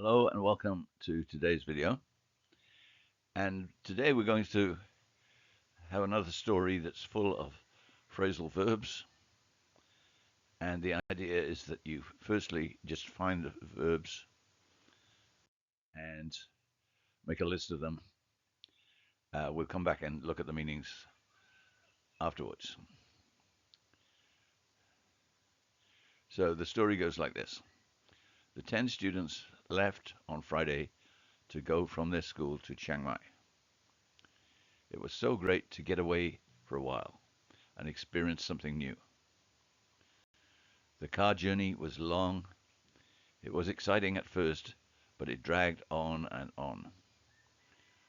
Hello and welcome to today's video. And today we're going to have another story that's full of phrasal verbs. And the idea is that you firstly just find the verbs and make a list of them. We'll come back and look at the meanings afterwards. So the story goes like this. The 10 students left on Friday to go from their school to Chiang Mai. It was so great to get away for a while and experience something new. The car journey was long. It was exciting at first, but it dragged on and on.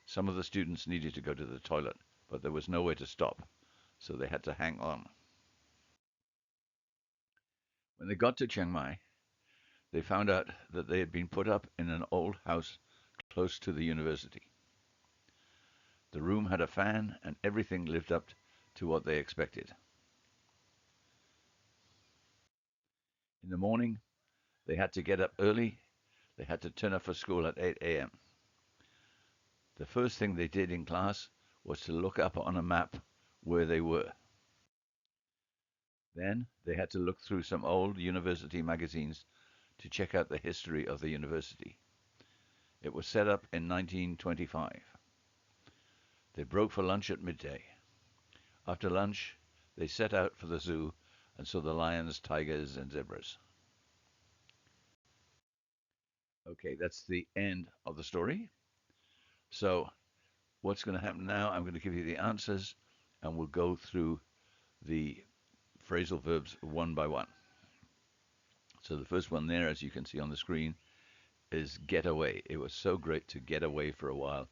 Some of the students needed to go to the toilet, but there was nowhere to stop, so they had to hang on. When they got to Chiang Mai, they found out that they had been put up in an old house close to the university. The room had a fan, and everything lived up to what they expected. In the morning, they had to get up early. They had to turn up for school at 8 a.m. The first thing they did in class was to look up on a map where they were. Then they had to look through some old university magazines to check out the history of the university. It was set up in 1925. They broke for lunch at midday. After lunch, they set out for the zoo and saw the lions, tigers, and zebras. Okay, that's the end of the story. So what's going to happen now, I'm going to give you the answers and we'll go through the phrasal verbs one by one. So the first one there, as you can see on the screen, is get away. It was so great to get away for a while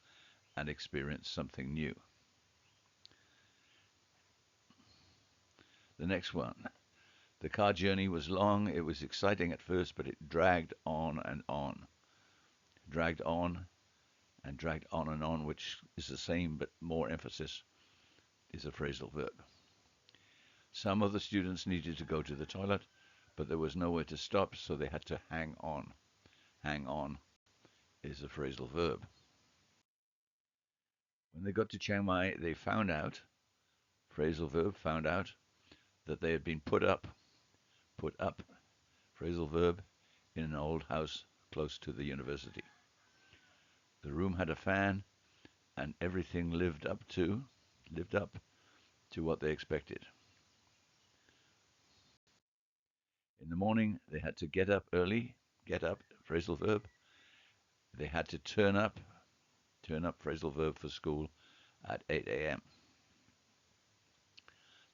and experience something new. The next one, the car journey was long. It was exciting at first, but it dragged on and on. Dragged on and dragged on and on, which is the same but more emphasis, is a phrasal verb. Some of the students needed to go to the toilet, but there was nowhere to stop, so they had to hang on. Hang on is a phrasal verb. When they got to Chiang Mai, they found out, phrasal verb, found out, that they had been put up, phrasal verb, in an old house close to the university. The room had a fan, and everything lived up to what they expected. In the morning, they had to get up early, get up, phrasal verb. They had to turn up, phrasal verb for school at 8 a.m.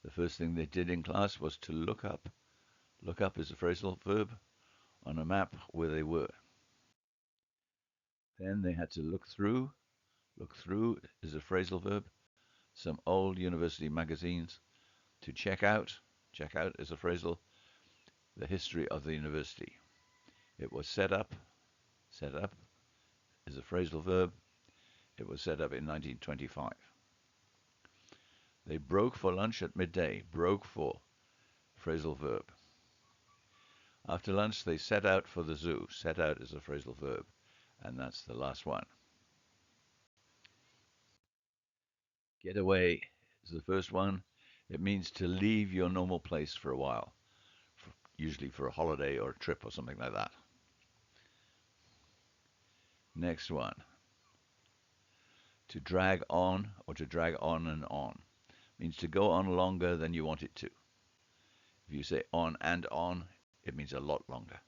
The first thing they did in class was to look up. Look up is a phrasal verb on a map where they were. Then they had to look through. Look through is a phrasal verb. Some old university magazines to check out. Check out is a phrasal. The history of the university. It was set up. Set up is a phrasal verb. It was set up in 1925. They broke for lunch at midday. Broke for, phrasal verb. After lunch, they set out for the zoo. Set out is a phrasal verb, and that's the last one. Get away is the first one. It means to leave your normal place for a while, usually for a holiday or a trip or something like that. Next one. To drag on or to drag on and on means to go on longer than you want it to. If you say on and on, it means a lot longer.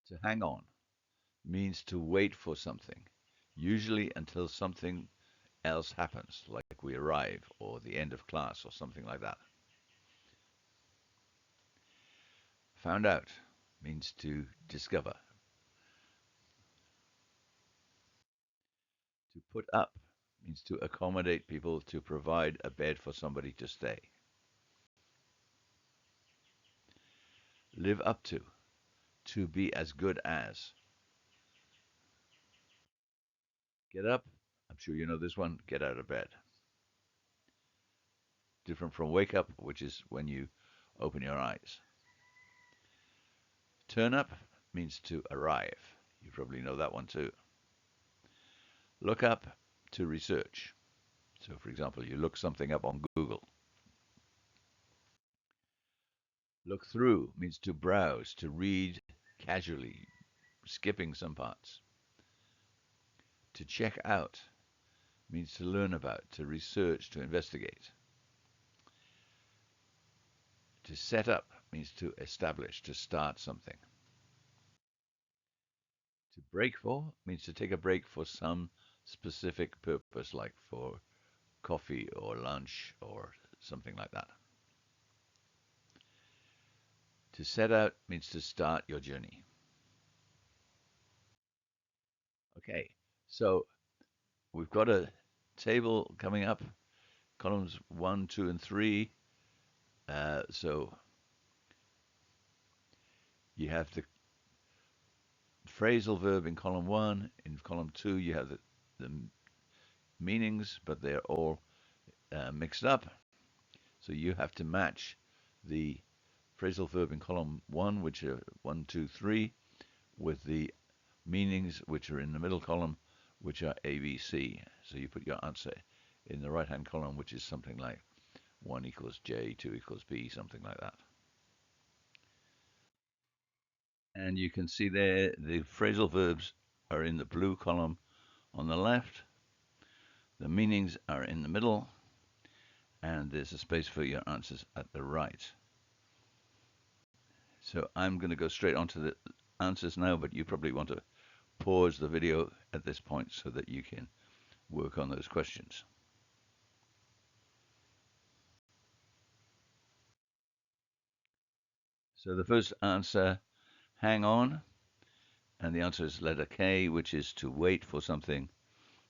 To hang on means to wait for something, usually until something else happens, like we arrive or the end of class or something like that. Found out means to discover. To put up means to accommodate people, to provide a bed for somebody to stay. Live up to be as good as. Get up, I'm sure you know this one, get out of bed. Different from wake up, which is when you open your eyes. Turn up means to arrive. You probably know that one too. Look up, to research. So, for example, you look something up on Google. Look through means to browse, to read casually, skipping some parts. To check out means to learn about, to research, to investigate. To set up means to establish, to start something. To break for means to take a break for some specific purpose, like for coffee or lunch or something like that. To set out means to start your journey. Okay, so we've got a table coming up, columns 1, 2, and 3. So you have the phrasal verb in column 1. In column 2, you have the meanings, but they're all mixed up. So you have to match the phrasal verb in column 1, which are 1, 2, 3, with the meanings, which are in the middle column, which are A, B, C. So you put your answer in the right-hand column, which is something like 1 equals J, 2 equals B, something like that. And you can see there the phrasal verbs are in the blue column on the left, the meanings are in the middle, and there's a space for your answers at the right. So I'm going to go straight on to the answers now, but you probably want to pause the video at this point so that you can work on those questions. So the first answer, hang on, and the answer is letter K, which is to wait for something,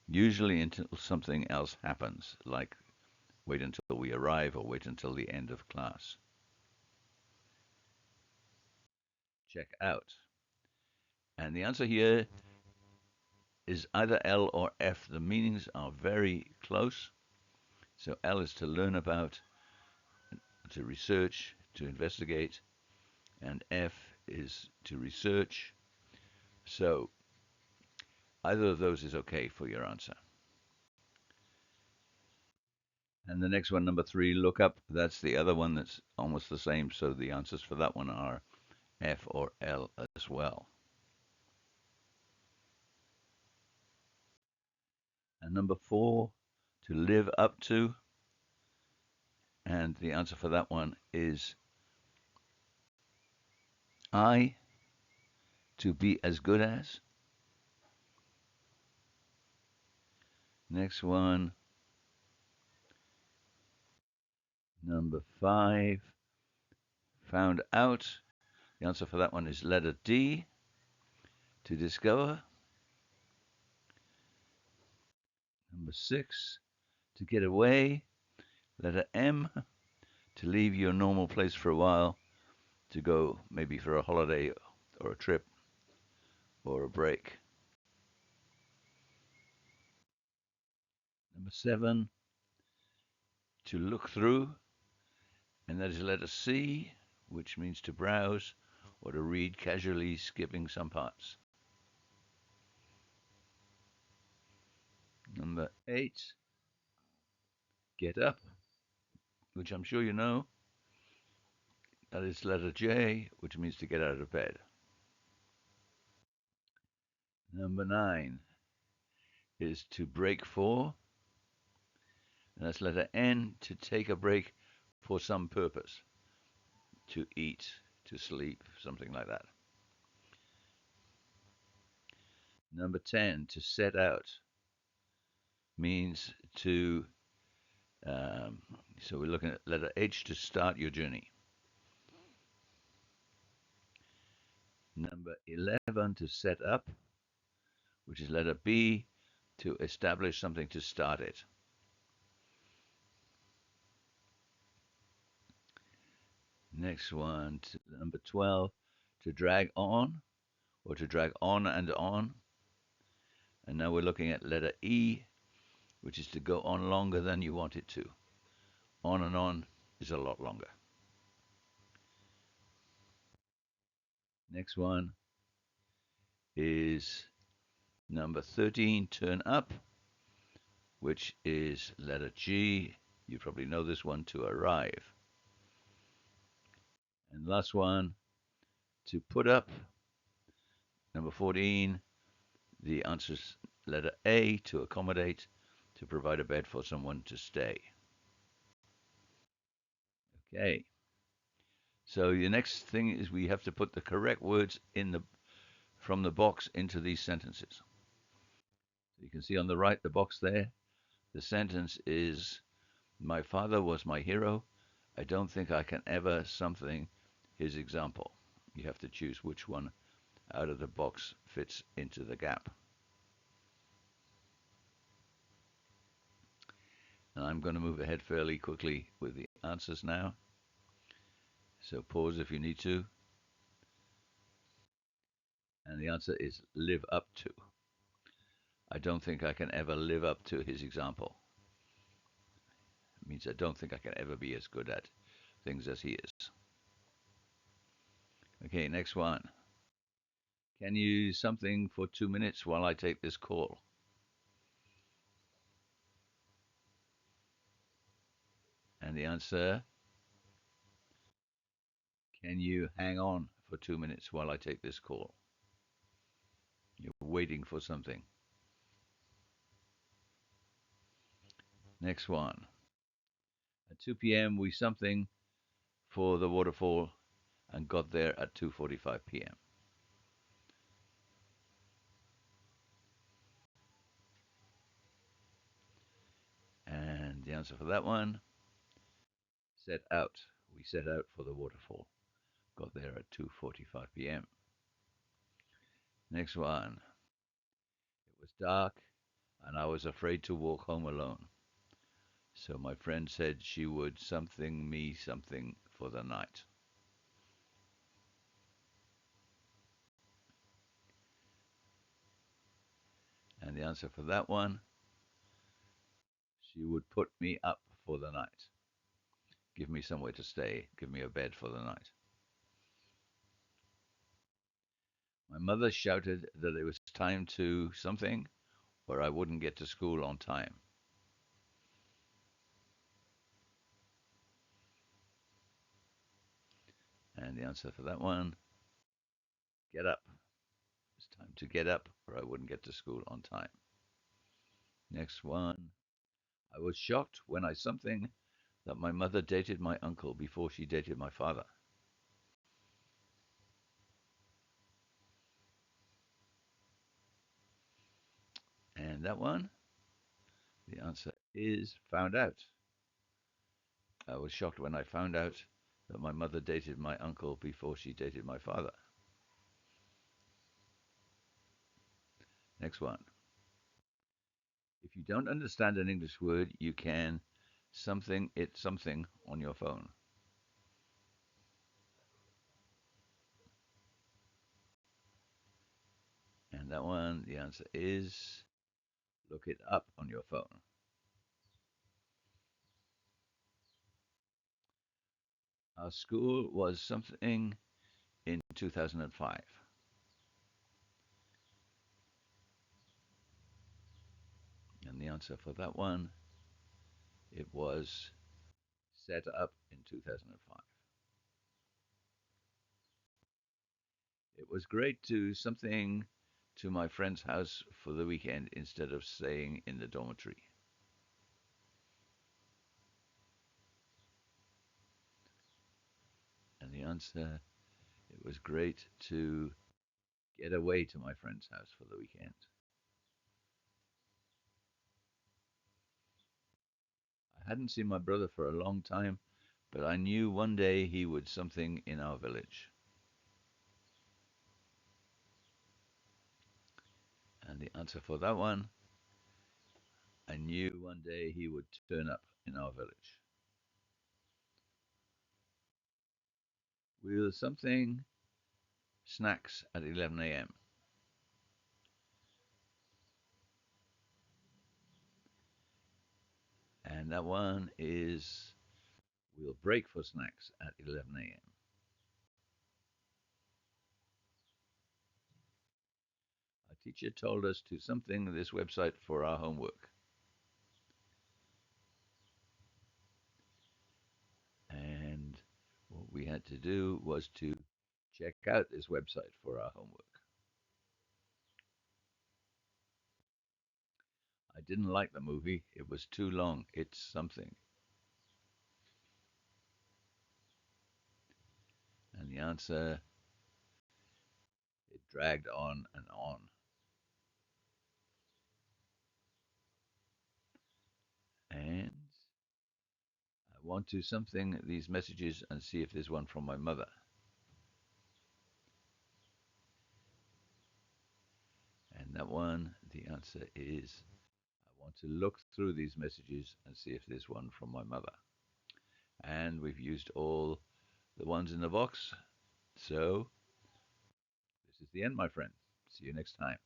usually until something else happens, like wait until we arrive or wait until the end of class. Check out. And the answer here is either L or F. The meanings are very close. So L is to learn about, to research, to investigate, and F is to research. So either of those is okay for your answer. And the next one, number 3, look up. That's the other one that's almost the same. So the answers for that one are F or L as well. And number 4, to live up to. And the answer for that one is I, to be as good as. Next one, number 5, found out. The answer for that one is letter D, to discover. Number 6, to get away. Letter M, to leave your normal place for a while, to go maybe for a holiday or a trip or a break. Number 7, to look through, and that is letter C, which means to browse or to read casually, skipping some parts. Number 8, get up, which I'm sure you know. That is letter J, which means to get out of bed. Number 9 is to break for, and that's letter N, to take a break for some purpose, to eat, to sleep, something like that. Number 10, to set out, means to, so we're looking at letter H, to start your journey. Number 11, to set up, which is letter B, to establish something, to start it. Next one, number 12, to drag on, or to drag on and on. And now we're looking at letter E, which is to go on longer than you want it to. On and on is a lot longer. Next one is number 13, turn up, which is letter G. You probably know this one, to arrive. And last one, to put up, number 14, the answer's letter A, to accommodate, to provide a bed for someone to stay. Okay. So the next thing is we have to put the correct words from the box into these sentences. So you can see on the right, the box there, the sentence is, my father was my hero. I don't think I can ever something his example. You have to choose which one out of the box fits into the gap. And I'm going to move ahead fairly quickly with the answers now. So pause if you need to. And the answer is live up to. I don't think I can ever live up to his example. It means I don't think I can ever be as good at things as he is. Okay, next one. Can you use something for 2 minutes while I take this call? And the answer, can you hang on for 2 minutes while I take this call? You're waiting for something. Next one. At 2 p.m., we something for the waterfall and got there at 2:45 p.m. And the answer for that one, set out. We set out for the waterfall. Got there at 2:45 p.m. Next one. It was dark and I was afraid to walk home alone. So my friend said she would something me something for the night. And the answer for that one, she would put me up for the night. Give me somewhere to stay. Give me a bed for the night. My mother shouted that it was time to something or I wouldn't get to school on time. And the answer for that one, get up. It's time to get up or I wouldn't get to school on time. Next one, I was shocked when I something that my mother dated my uncle before she dated my father. And that one, the answer is found out. I was shocked when I found out that my mother dated my uncle before she dated my father. Next one. If you don't understand an English word, you can something it something on your phone. And that one, the answer is look it up on your phone. Our school was something in 2005. And the answer for that one, it was set up in 2005. It was great to something to my friend's house for the weekend instead of staying in the dormitory. And the answer, it was great to get away to my friend's house for the weekend. I hadn't seen my brother for a long time, but I knew one day he would something in our village. And the answer for that one, I knew one day he would turn up in our village. We were something snacks at 11 a.m. And that one is we'll break for snacks at 11 a.m. Teacher told us to something this website for our homework. And what we had to do was to check out this website for our homework. I didn't like the movie. It was too long. It's something. And the answer, it dragged on and on. And I want to something these messages and see if there's one from my mother. And that one, the answer is I want to look through these messages and see if there's one from my mother. And we've used all the ones in the box. So this is the end, my friend. See you next time.